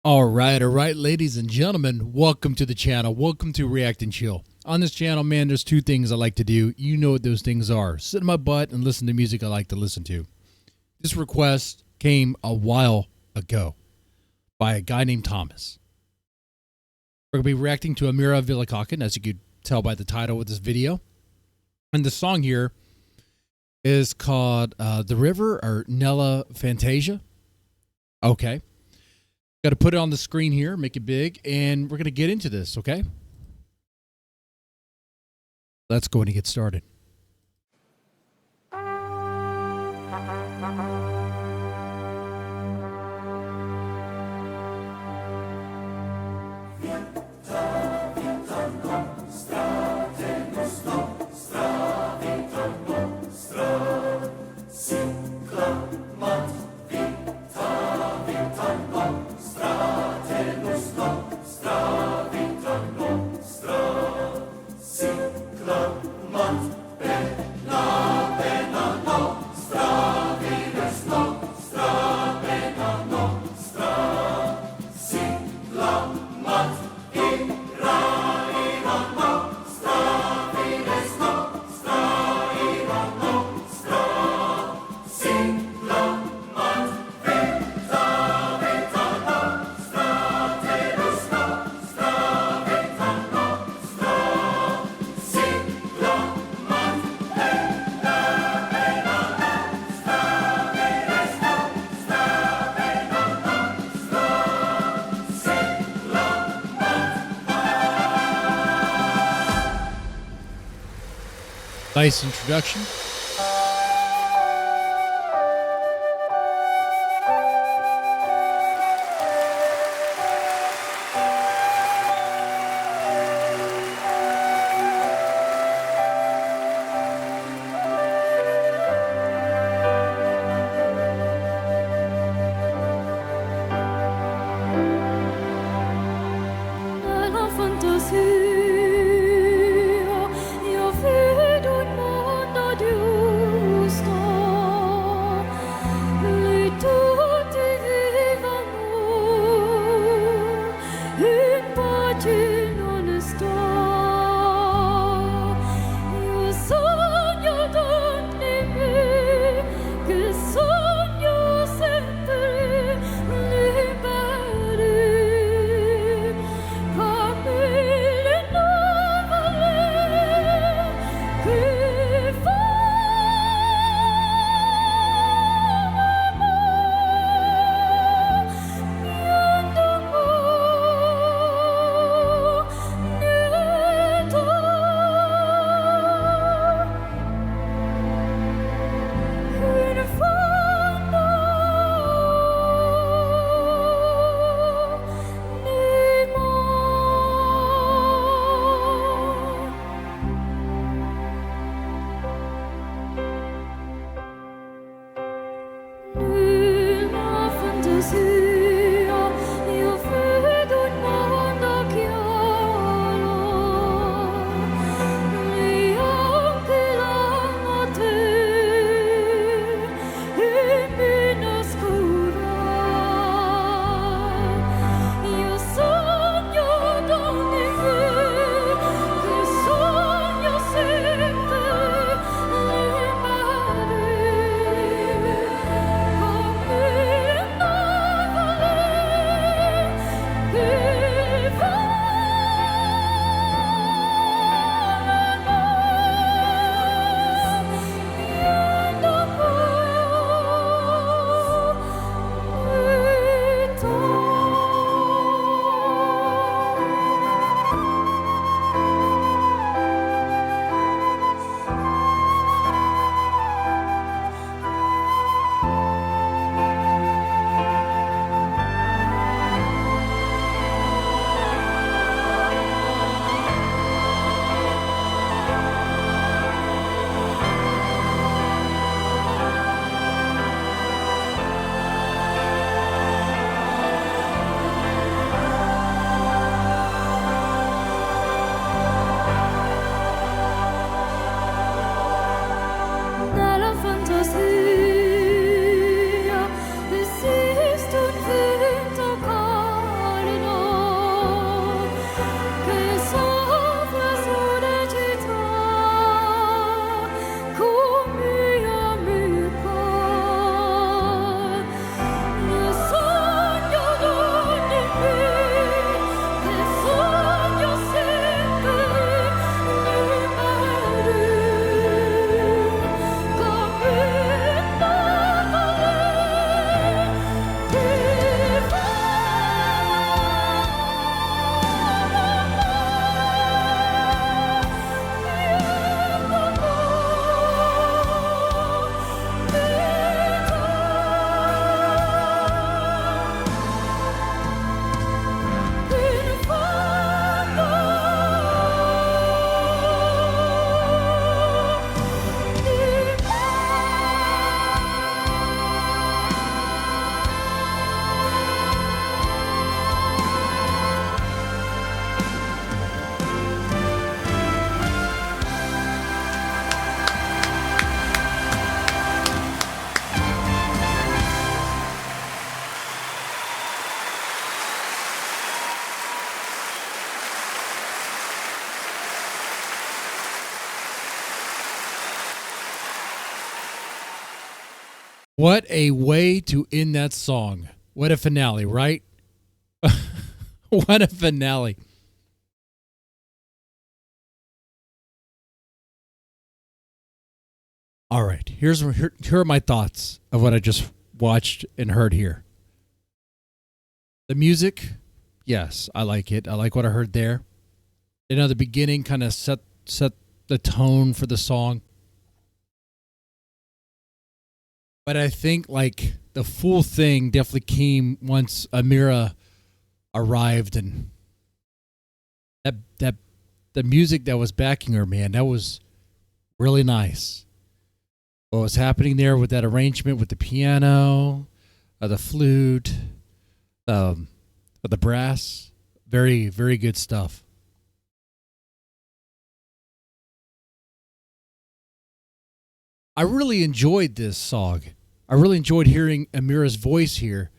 All right, ladies and gentlemen, welcome to the channel. Welcome to React and Chill. On this channel, man, there's two things I like to do. You know what those things are. Sit in my butt and listen to music I like to listen to. This request came a while ago by a guy named Thomas. We're going to be reacting to Amira Willighagen, as you could tell by the title of this video. And the song here is called The River or Nella Fantasia. Okay. Got to put it on the screen here, make it big, and we're going to get into this, okay? Let's go and get started. Nice introduction. Nella fantasia, io vedo un mondo di What a way to end that song. What a finale, right? What a finale. All right, here are my thoughts of what I just watched and heard here. The music, yes, I like it. I like what I heard there. You know, the beginning kind of set the tone for the song. But I think like the full thing definitely came once Amira arrived, and that the music that was backing her, man, that was really nice. What was happening there with that arrangement with the piano, the flute, the brass, very, very good stuff. I really enjoyed this song. I really enjoyed hearing Amira's voice here.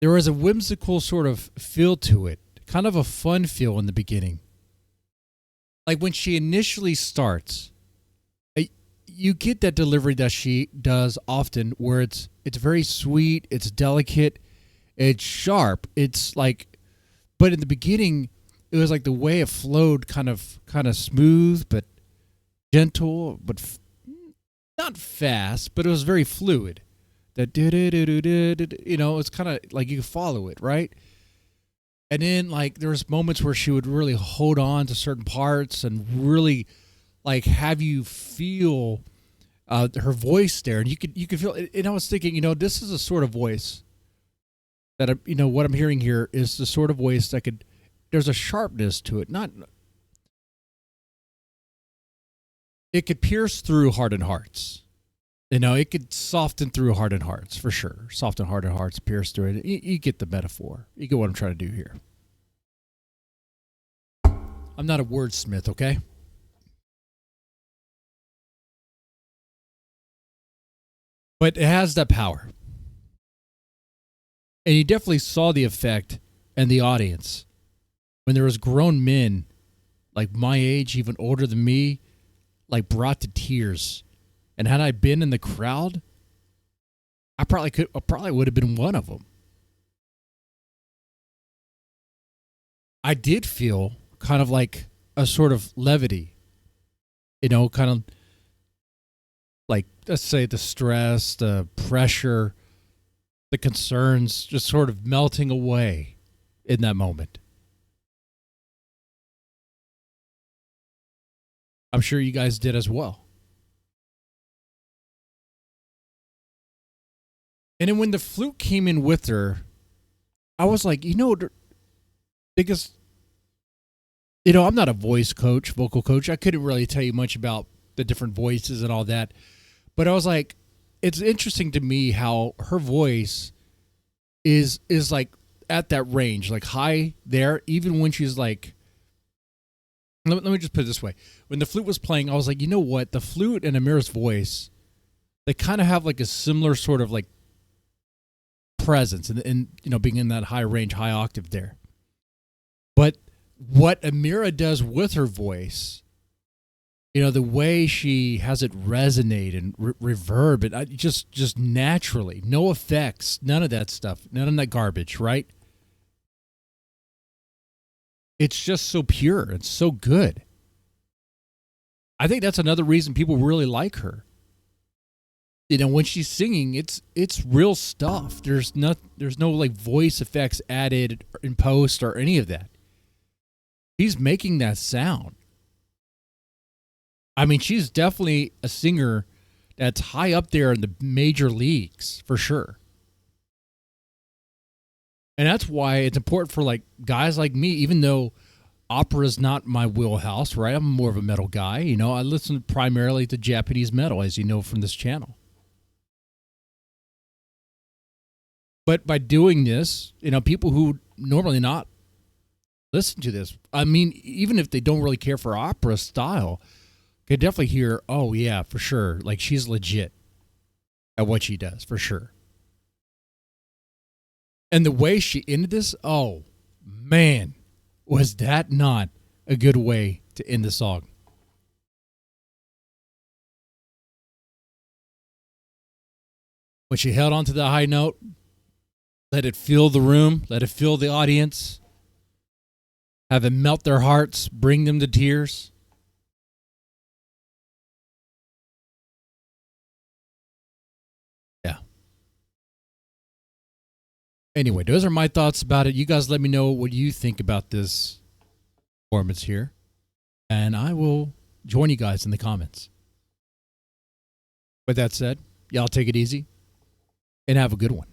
There was a whimsical sort of feel to it, kind of a fun feel in the beginning. Like when she initially starts, you get that delivery that she does often where it's very sweet, it's delicate, it's sharp. It's like, but in the beginning, it was like the way it flowed kind of smooth, but gentle, but not fast, but it was very fluid. That it's kind of like you could follow it, right? And then like there was moments where she would really hold on to certain parts and really like have you feel her voice there, and you could feel. And I was thinking, this is a sort of voice that what I'm hearing here is the sort of voice that could. There's a sharpness to it, not. It could pierce through hardened hearts. It could soften through hardened hearts, for sure. Soften hardened hearts, pierce through it. You get the metaphor. You get what I'm trying to do here. I'm not a wordsmith, okay? But it has that power. And you definitely saw the effect in the audience. When there was grown men, like my age, even older than me, like brought to tears. And had I been in the crowd, I probably would have been one of them. I did feel kind of like a sort of levity, kind of like, let's say, the stress, the pressure, the concerns just sort of melting away in that moment. I'm sure you guys did as well. And then when the flute came in with her, I was like, biggest, I'm not a vocal coach. I couldn't really tell you much about the different voices and all that. But I was like, it's interesting to me how her voice is like at that range, like high there, even when she's like, let me just put it this way. When the flute was playing, I was like, you know what? The flute and Amira's voice, they kind of have like a similar sort of like presence and being in that high range, high octave there. But what Amira does with her voice, the way she has it resonate and reverb, it just naturally, no effects, none of that stuff, none of that garbage, right? It's just so pure and so good. I think that's another reason people really like her. When she's singing, it's real stuff. There's no like voice effects added in post or any of that. She's making that sound. I mean, she's definitely a singer that's high up there in the major leagues, for sure. And that's why it's important for like guys like me, even though opera is not my wheelhouse, right? I'm more of a metal guy. I listen primarily to Japanese metal, as you know from this channel. But by doing this, people who normally not listen to this, I mean, even if they don't really care for opera style, can definitely hear, oh yeah, for sure. Like she's legit at what she does, for sure. And the way she ended this, oh man, was that not a good way to end the song? when she held on to the high note, let it fill the room, let it fill the audience, have it melt their hearts, bring them to tears. Yeah. Anyway, those are my thoughts about it. You guys let me know what you think about this performance here, and I will join you guys in the comments. With that said, y'all take it easy and have a good one.